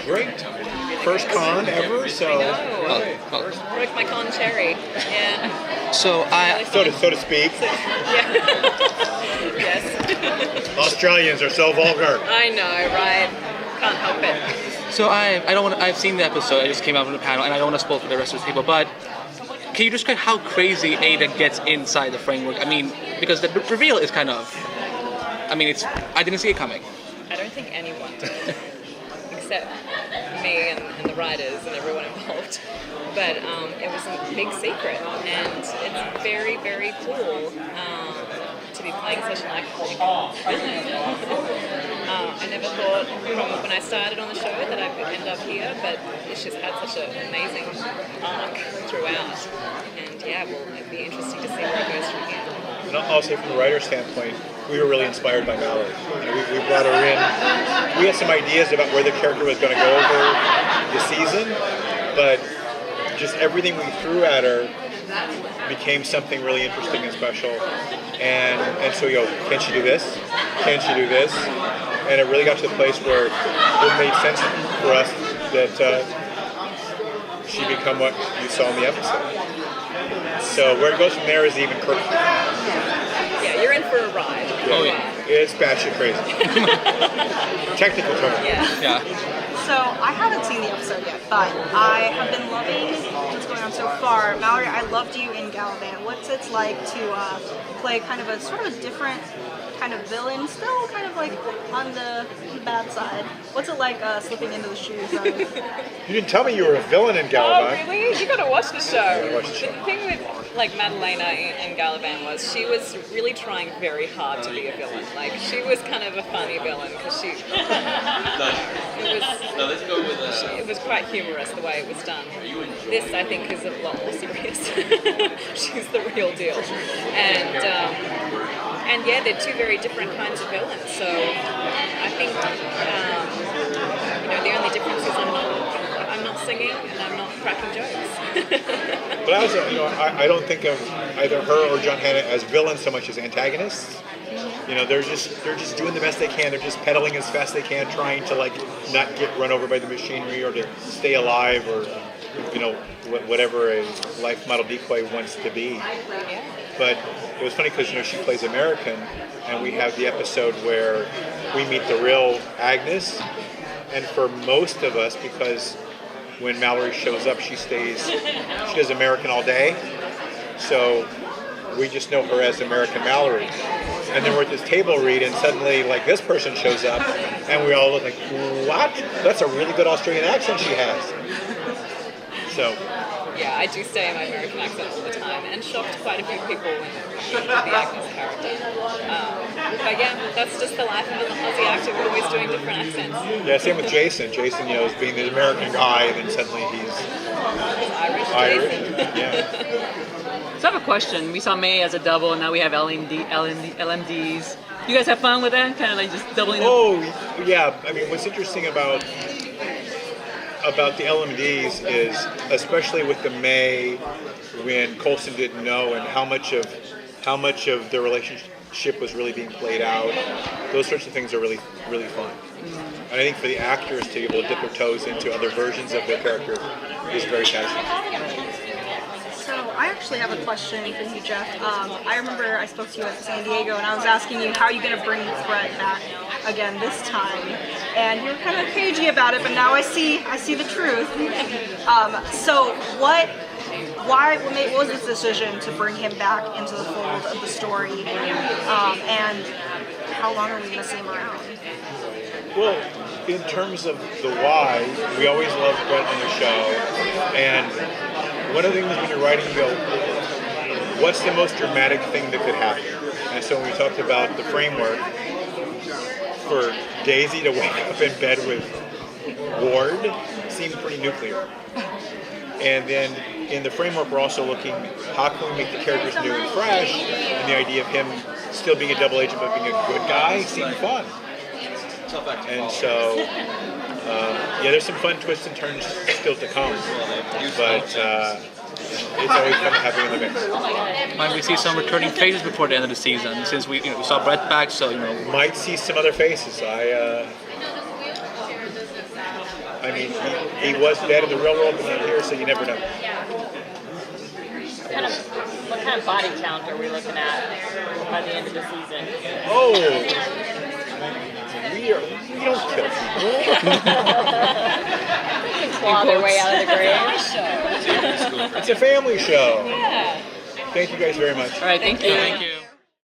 Great. First con ever, so... Broke my con cherry. Yeah. So So to speak. Yeah. Yes. Australians are so vulgar. I know, right? Can't help it. So I've seen the episode. I just came out from the panel, and I don't want to spoil for the rest of the people. But can you describe how crazy AIDA gets inside the framework? I mean, because the reveal is kind of. I mean, I didn't see it coming. I don't think anyone did, except me and the writers and everyone involved. But it was a big secret, and it's very, very cool to be playing such an iconic villain. I never thought from when I started on the show that I would end up here, but it's just had such an amazing arc throughout. And yeah, well, it'd be interesting to see where it goes from here. And I'll say from the writer's standpoint, we were really inspired by Mallory. We brought her in. We had some ideas about where the character was going to go over the season, but just everything we threw at her became something really interesting and special. And so we go, can she do this? Can she do this? And it really got to the place where it made sense for us that she become what you saw in the episode. So where it goes from there is even crazy. Yeah, you're in for a ride. Yeah. Oh yeah. It's batshit crazy. Technical term. Yeah. So I haven't seen the episode yet, but I have been loving what's going on so far. Mallory, I loved you in Galavan. What's it like to play kind of a sort of a different kind of villain, still kind of like on the bad side? What's it like slipping into the shoes of... You didn't tell me you were a villain in Galavan. Oh, really? You gotta watch the show. Watch the show. The thing with like Madalena in Galavan was she was really trying very hard to be a villain. Like she was kind of a funny villain because she. It was quite humorous the way it was done. This I think is a lot more serious. She's the real deal, and yeah, they're two very different kinds of villains. So I think the only difference is I'm not singing and I'm not cracking jokes. But I don't think of either her or John Hannah as villains so much as antagonists. They're just doing the best they can. They're just pedaling as fast as they can, trying to not get run over by the machinery or to stay alive or whatever a life model decoy wants to be. But it was funny because she plays American, and we have the episode where we meet the real Agnes. And for most of us, because when Mallory shows up, she does American all day. So we just know her as American Mallory. And then we're at this table read, and suddenly, this person shows up, and we all look like, what? That's a really good Australian accent she has. So. Yeah, I do stay in my American accent all the time, and shocked quite a few people with the Agnes character. But yeah, that's just the life of an Aussie actor. We're always doing different accents. Yeah, same with Jason. Jason, is being the American guy, and then suddenly he's Irish. Yeah. So I have a question. We saw May as a double, and now we have LMDs. You guys have fun with that? Kind of just doubling them? Oh, yeah. I mean, what's interesting about the LMDs is, especially with the May, when Coulson didn't know, and how much of their relationship was really being played out. Those sorts of things are really, really fun. And I think for the actors to be able to dip their toes into other versions of their character is very satisfying. So I actually have a question for you, Jeff. I remember I spoke to you at San Diego, and I was asking you, how are you going to bring Brett back again this time? And you were kind of cagey about it, but now I see the truth. So what was this decision to bring him back into the fold of the story? And how long are we going to see him around? Well, in terms of the why, we always loved Brett on the show, and one of the things when you're writing, you go, what's the most dramatic thing that could happen? And so when we talked about the framework, for Daisy to wake up in bed with Ward seemed pretty nuclear. And then in the framework, we're also looking, how can we make the characters new and fresh? And the idea of him still being a double agent but being a good guy seemed fun. And so, there's some fun twists and turns still to come, but it's always fun to have him in the mix. Might we see some returning faces before the end of the season? Since we saw Brett back, so might see some other faces. I mean, he was dead in the real world, but not here, so you never know. What kind of body count are we looking at by the end of the season? Oh, we don't kill people. Claw their way out of the grave. It's a family show. Yeah. Thank you guys very much. All right, thank you. Thank you.